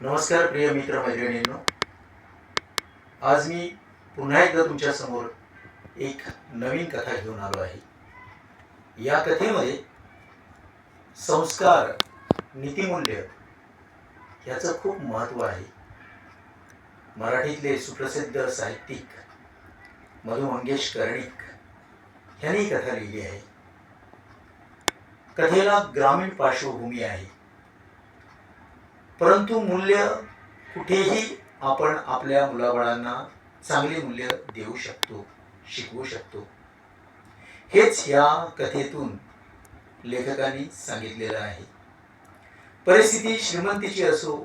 नमस्कार प्रिय मित्र मैत्रिणींनो, आज मी पुन्हा एकदा तुमच्या समोर एक नवीन कथा घेऊन आलो आहे. या कथेमध्ये संस्कार, नीतिमूल्य याचं खूप महत्त्व आहे. मराठीतले सुप्रसिद्ध साहित्यिक मधु मंगेश कर्णिक यांनी कथा लिहिली आहे. कथेला ग्रामीण पार्श्वभूमी आहे, परंतु मूल्य कुठेही आपण आपल्या मुलाबाळांना चांगले मूल्य देऊ शकतो, शिकवू शकतो. हेच या कथेतून लेखकांनी सांगितलेलं आहे. परिस्थिती श्रीमंतीची असो,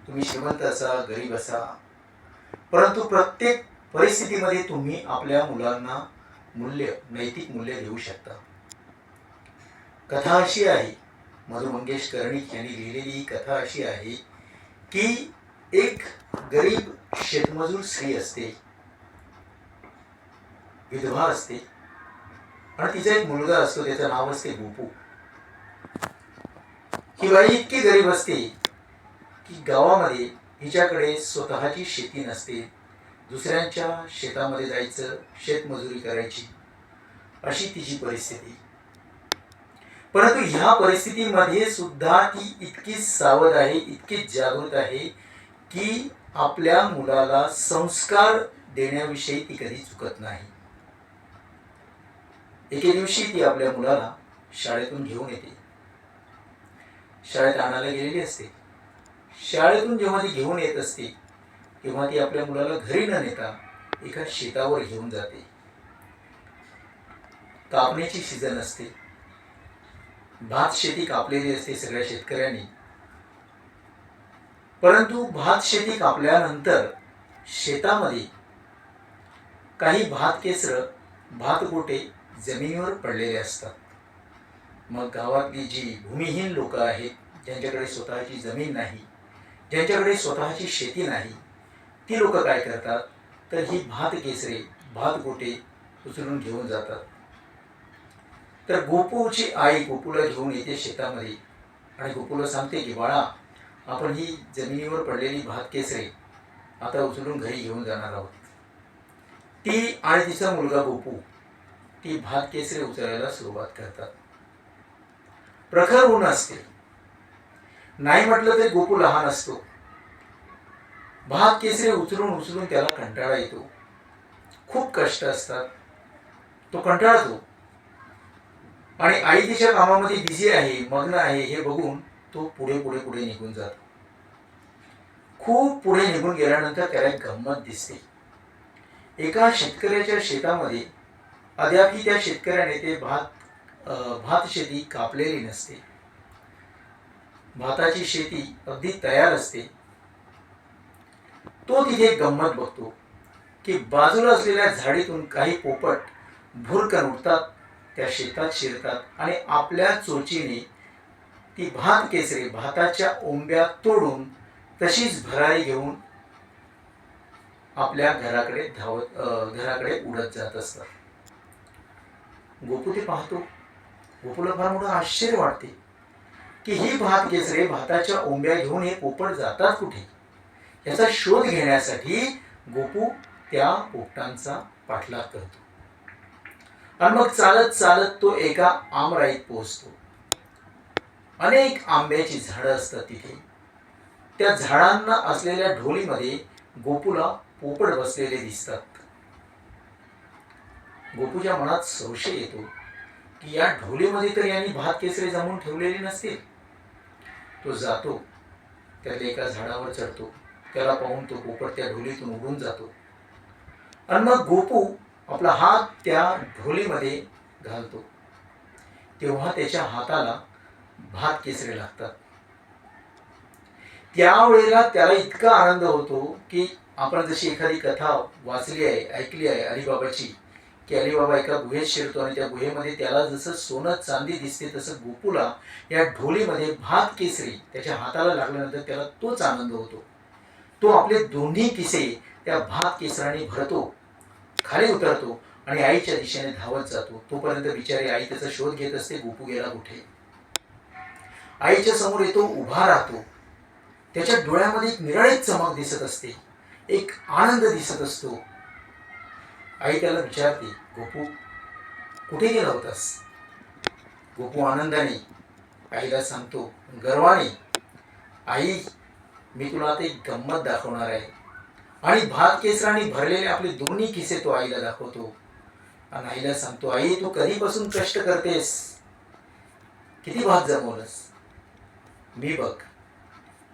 तुम्ही श्रीमंत असा, गरीब असा, परंतु प्रत्येक परिस्थितीमध्ये तुम्ही आपल्या मुलांना मूल्य, नैतिक मूल्य देऊ शकता. कथा अशी आहे, मधु मंगेश कर्णिक यांनी लिहिलेली ही कथा अशी आहे की एक गरीब शेतमजूर स्त्री असते, विधवा असते, आणि तिचा एक मुलगा असतो, त्याचं नाव असते गोपू. ही बाई इतकी गरीब असते की गावामध्ये हिच्याकडे स्वतःची शेती नसते, दुसऱ्यांच्या शेतामध्ये जायचं, शेतमजुरी करायची, अशी तिची परिस्थिती. परंतु ह्या परिस्थितीमध्ये सुद्धा ती इतकी सावध आहे, इतकी जागृत आहे की आपल्या मुलाला संस्कार देण्याविषयी ती कधी चुकत नाही. एके दिवशी ती आपल्या मुलाला शाळेतून घेऊन येते. शाळेत आणायला गेलेली असते. शाळेतून जेव्हा ती घेऊन येत असते तेव्हा ती आपल्या मुलाला घरी न नेता एका शेतावर घेऊन जाते. कापणीची सीझन असते, भात शेती कापलेली असते सगळ्या शेतकऱ्यांनी. परंतु भात शेती कापल्यानंतर शेतामध्ये काही भात केसर, भात गोटे जमिनीवर पडलेले असतात. मग गावातली जी भूमिहीन लोक आहेत, ज्यांच्याकडे स्वतःची जमीन नाही, ज्यांच्याकडे स्वतःची शेती नाही, ती लोक काय करतात तर ही भात केसरे, भात गोटे उचलून घेऊन जातात. तर गोपूची आई गोपूला घेऊन येते शेतामध्ये आणि गोपूला सांगते की बाळा, आपण ही जमिनीवर पडलेली भात केसरे आता उचलून घरी घेऊन जाणार आहोत. ती आणि तिचा मुलगा गोपू ती भात केसरे उचलायला सुरुवात करतात. प्रखर ऊन असते, नाही म्हटलं तर गोपू लहान असतो. भात केसरे उचलून उचलून त्याला कंटाळा येतो, खूप कष्ट असतात, तो कंटाळतो आणि आई तिच्या कामामध्ये बिझी आहे, मग्न आहे हे बघून तो पुढे पुढे पुढे निघून जातो. खूप पुढे निघून गेल्यानंतर त्याला एक गंमत दिसते. एका शेतकऱ्याच्या शेतामध्ये अद्यापही त्या शेतकऱ्याने ते भात शेती कापलेली नसते. भाताची शेती अगदी तयार असते. तो तिथे एक गंमत बघतो की बाजूला असलेल्या झाडीतून काही पोपट भुरकन उठतात, त्या शेतात शिरतात आणि आपल्या चोचीने ती भात केसरे, भाताच्या ओंब्या तोडून तशीच भरारी घेऊन आपल्या घराकडे उडत जात असतात. गोपू ते पाहतो. गोपूला फार मोठं आश्चर्य वाटते की ही भात केसरे, भाताच्या ओंब्या घेऊन हे पोपट जातात कुठे. याचा शोध घेण्यासाठी गोपू त्या पोपटांचा पाठलाग करतो आणि मग चालत चालत तो एका आमराईत पोहोचतो. अनेक आंब्याची झाडं असतात तिथे. त्या झाडांना असलेल्या ढोलीमध्ये गोपूला पोपट बसलेले दिसतात. गोपूच्या मनात संशय येतो की या ढोलीमध्ये तर यांनी भात केसरे जमवून ठेवलेली नसतील. तो जातो, त्यातल्या एका झाडावर चढतो. त्याला पाहून तो पोपट त्या ढोलीतून उडून जातो आणि मग गोपू आपला हात त्या ढोलीमध्ये घालतो. तेव्हा त्याच्या हाताला भात केसरे लागतात. त्यावेळेला त्याला इतका आनंद होतो की आपण जशी एखादी कथा वाचली आहे, ऐकली आहे अलिबाबाची, की अलिबाबा एका गुहेत शिरतो आणि त्या गुहेमध्ये त्याला जसं सोनं चांदी दिसते तसं गोपूला या ढोलीमध्ये भात केसरी त्याच्या हाताला लागल्यानंतर त्याला तोच आनंद होतो. तो आपले दोन्ही किसे त्या भात केसराने भरतो, खाली उतरतो आणि आईच्या दिशेने धावत जातो. तोपर्यंत बिचारी आई त्याचा शोध घेत असते, गोपू गेला कुठे. आईच्या समोर येतो, उभा राहतो. त्याच्या डोळ्यामध्ये एक निराळी चमक दिसत असते, एक आनंद दिसत असतो. आई त्याला विचारते, गोपू कुठे गेला होतास? गोपू आनंदाने आईला सांगतो, गर्वाने, आई मी तुला आता एक गंमत दाखवणार आहे. आणि भात केसराने भरलेले आपले दोन्ही खिसे तो आईला दाखवतो आणि आईला सांगतो, आई तू कधीपासून कष्ट करतेस, किती भात जमवलंस? मी बघ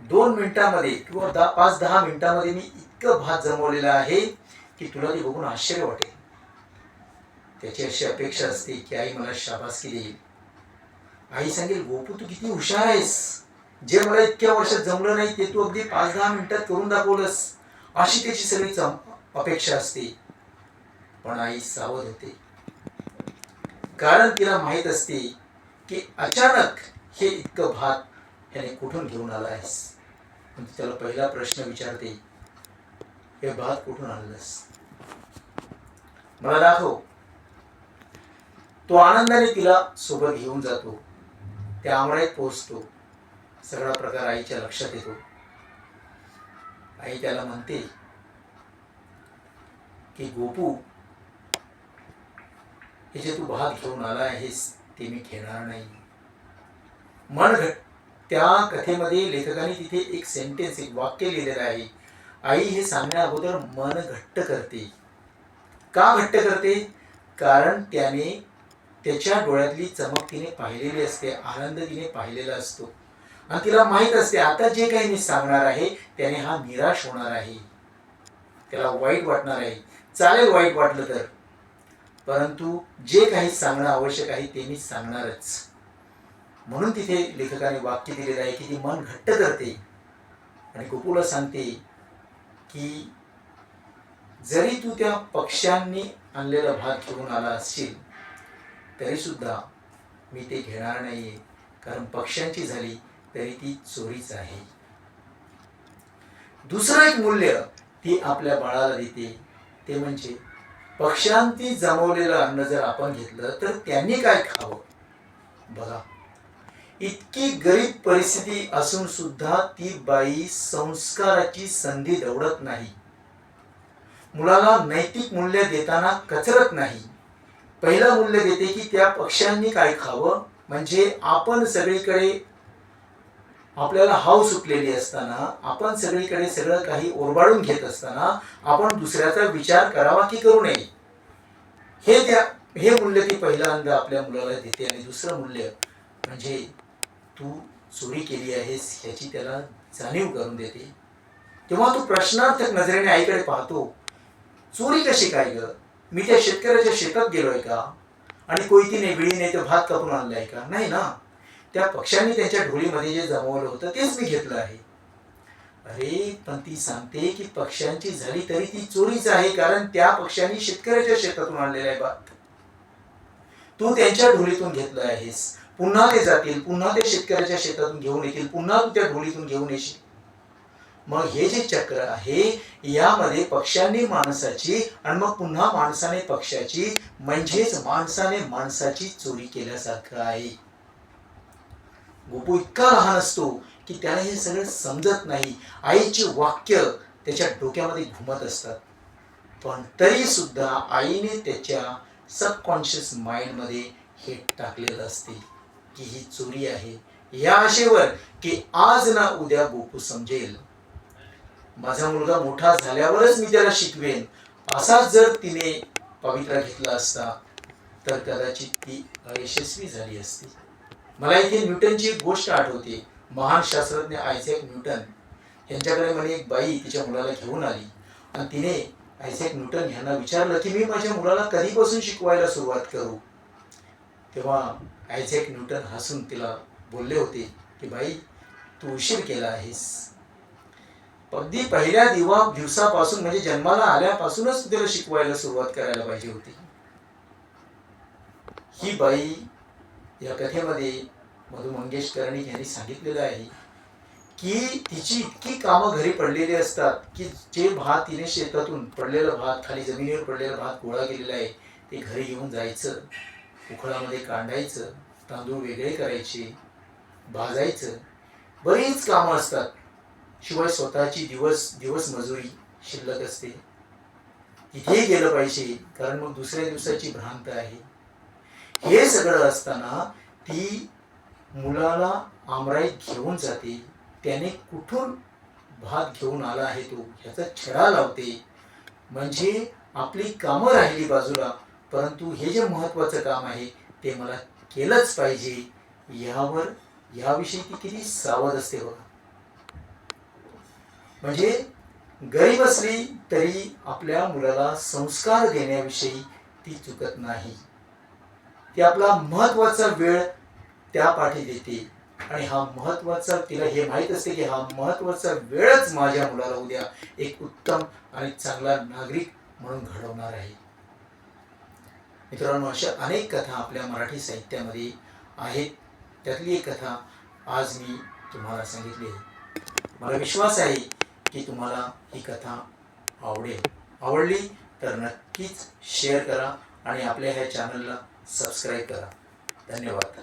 2 मिनिटांमध्ये किंवा 5-10 मिनिटांमध्ये मी इतकं भात जमवलेलं आहे की तुला ते बघून आश्चर्य वाटेल. त्याची अशी अपेक्षा असते की आई मला शाबासकी देईल. आई सांगेल, गोपू तू किती हुशार आहेस, जे मला इतक्या वर्षात जमलं नाही ते तू अगदी 5-10 मिनिटात करून दाखवलंस, अशी त्याची सगळी अपेक्षा असते. पण आई सावध होते, कारण तिला माहित असते की अचानक हे इतकं भात याने कुठून घेऊन आला आहेस. त्याला पहिला प्रश्न विचारते, हे भात कुठून आणलंस, मला दाखव. तो आनंदाने तिला सोबत घेऊन जातो, त्या आमराईत पोहोचतो. सगळा प्रकार आईच्या लक्षात येतो. आई त्याला म्हणते की गोपू हे जे तू भात घेऊन आला आहेस ते मी घेणार नाही. मन त्या कथेमध्ये लेखकाने तिथे एक सेंटेन्स, एक वाक्य लिहिलेलं आहे. आई हे सांगण्या अगोदर मन घट्ट करते. का घट्ट करते? कारण त्याने त्याच्या डोळ्यातली चमक तिने पाहिलेली असते, आनंद तिने पाहिलेला असतो आणि तिला माहित असते आता जे काही मी सांगणार आहे त्याने हा निराश होणार आहे, त्याला वाईट वाटणार आहे. चालेल वाईट वाटलं तर, परंतु जे काही सांगणं आवश्यक आहे ते मी सांगणारच. म्हणून तिथे लेखकाने वाक्य दिलेलं आहे की ती मन घट्ट करते आणि गोपूला सांगते की जरी तू त्या पक्ष्यांनी आणलेला भात घेऊन आला असशील तरी सुद्धा मी ते घेणार नाहीये, कारण पक्ष्यांची झाली तरी ती चोरीच आहे. दुसरं एक मूल्य ती आपल्या बाळाला देते, ते म्हणजे पक्ष्यांनी जमवलेलं अन्न जर आपण घेतलं तर त्यांनी काय खावं. बघा, इतकी गरीब परिस्थिती असून सुद्धा ती बाई संस्काराची संधी दवडत नाही, मुलाला नैतिक मूल्य देताना कचरत नाही. पहिलं मूल्य देते की त्या पक्ष्यांनी काय खावं, म्हणजे आपण सगळीकडे आपल्याला हाव सुटलेली असताना, आपण सगळीकडे सगळं काही ओरबाडून घेत असताना आपण दुसऱ्याचा विचार करावा की करू नये, हे मूल्य ती पहिल्यांदा आपल्या मुलाला देते. आणि दुसरं मूल्य म्हणजे तू चोरी केली आहेस ह्याची त्याला जाणीव करून देते. तेव्हा तू प्रश्नार्थक नजरेने आईकडे पाहतो, चोरी कशी काय ग, मी त्या शेतकऱ्याच्या शेतात गेलोय का आणि कोयतीने विळीने तो भात कापून आणलाय का? नाही ना, त्या पक्ष्यांनी त्यांच्या ढोलीमध्ये जे जमवलं होतं तेच मी घेतलं आहे. अरे पण ती सांगते की पक्ष्यांची झाली तरी ती चोरीच आहे, कारण त्या पक्ष्यांनी शेतकऱ्याच्या शेतातून आणलेला आहे भात, तू त्यांच्या ढोलीतून घेतलं आहेस. पुन्हा ते जातील, पुन्हा ते शेतकऱ्याच्या शेतातून घेऊन येतील, पुन्हा तू त्या ढोलीतून घेऊन येशील. मग हे जे चक्र आहे यामध्ये पक्ष्यांनी माणसाची आणि मग पुन्हा माणसाने पक्ष्याची, म्हणजेच माणसाने माणसाची चोरी केल्यासारखं आहे. गोपू इतका लहान असतो की त्याला हे सगळं समजत नाही. आईची वाक्य त्याच्या डोक्यामध्ये घुमत असतात, पण तरी सुद्धा आईने त्याच्या सबकॉन्शियस माइंडमध्ये हे टाकलेलं असते की ही चोरी आहे, या आशेवर की आज ना उद्या गोपू समजेल, माझा मुलगा मोठा झाल्यावरच मी त्याला शिकवेन. असाच जर तिने पवित्रा घेतला असता तर कदाचित ती अयशस्वी झाली असती. मला इथे न्यूटनची एक गोष्ट आठवते. महान शास्त्रज्ञ आयझॅक न्यूटन यांच्याकडे म्हणे एक बाई तिच्या मुलाला घेऊन आली आणि तिने आयझॅक न्यूटन यांना विचारलं की मी माझ्या मुलाला कधीपासून शिकवायला सुरुवात करू. तेव्हा आयझॅक न्यूटन हसून तिला बोलले होते की बाई तू उशीर केला आहेस, अगदी पहिल्या दिवसापासून म्हणजे जन्माला आल्यापासूनच तू त्याला शिकवायला सुरुवात करायला पाहिजे होती. ही बाई या कथेमध्ये मधु मंगेश कर्णिक यांनी सांगितलेलं आहे की तिची इतकी कामं घरी पडलेली असतात की जे भात तिने शेतातून पडलेलं भात, खाली जमिनीवर पडलेलं भात गोळा केलेलं आहे ते घरी घेऊन जायचं, उखळामध्ये काढायचं, तांदूळ वेगळे करायचे, भाजायचं, बरीच कामं असतात. शिवाय स्वतःची दिवस मजुरी शिल्लक असते, तिथे गेलं पाहिजे, कारण मग दुसऱ्या दिवसाची भ्रांत आहे. हे सगळं असताना ती मुलाला आमराईत घेऊन जाते, त्याने कुठून भात घेऊन आला आहे तो ह्याचा छडा लावते. म्हणजे आपली कामं राहिली बाजूला, परंतु हे जे महत्त्वाचं काम आहे ते मला केलंच पाहिजे, याविषयी ती किती सावध असते बघा. म्हणजे गरीब असली तरी आपल्या मुलाला संस्कार देण्याविषयी ती चुकत नाही. ती आपला महत्त्वाचा वेळ त्या पाठी देते, आणि हा महत्त्वाचा, तिला हे माहीत असते की हा महत्त्वाचा वेळच माझ्या मुलाला उद्या एक उत्तम आणि चांगला नागरिक म्हणून घडवणार आहे. मित्रांनो, अशा अनेक कथा आपल्या मराठी साहित्यामध्ये आहेत. त्यातली एक कथा आज मी तुम्हाला सांगितली आहे. मला विश्वास आहे की तुम्हाला ही कथा आवडली तर नक्कीच शेअर करा आणि आपल्या ह्या चॅनलला सबस्क्राईब करा. धन्यवाद.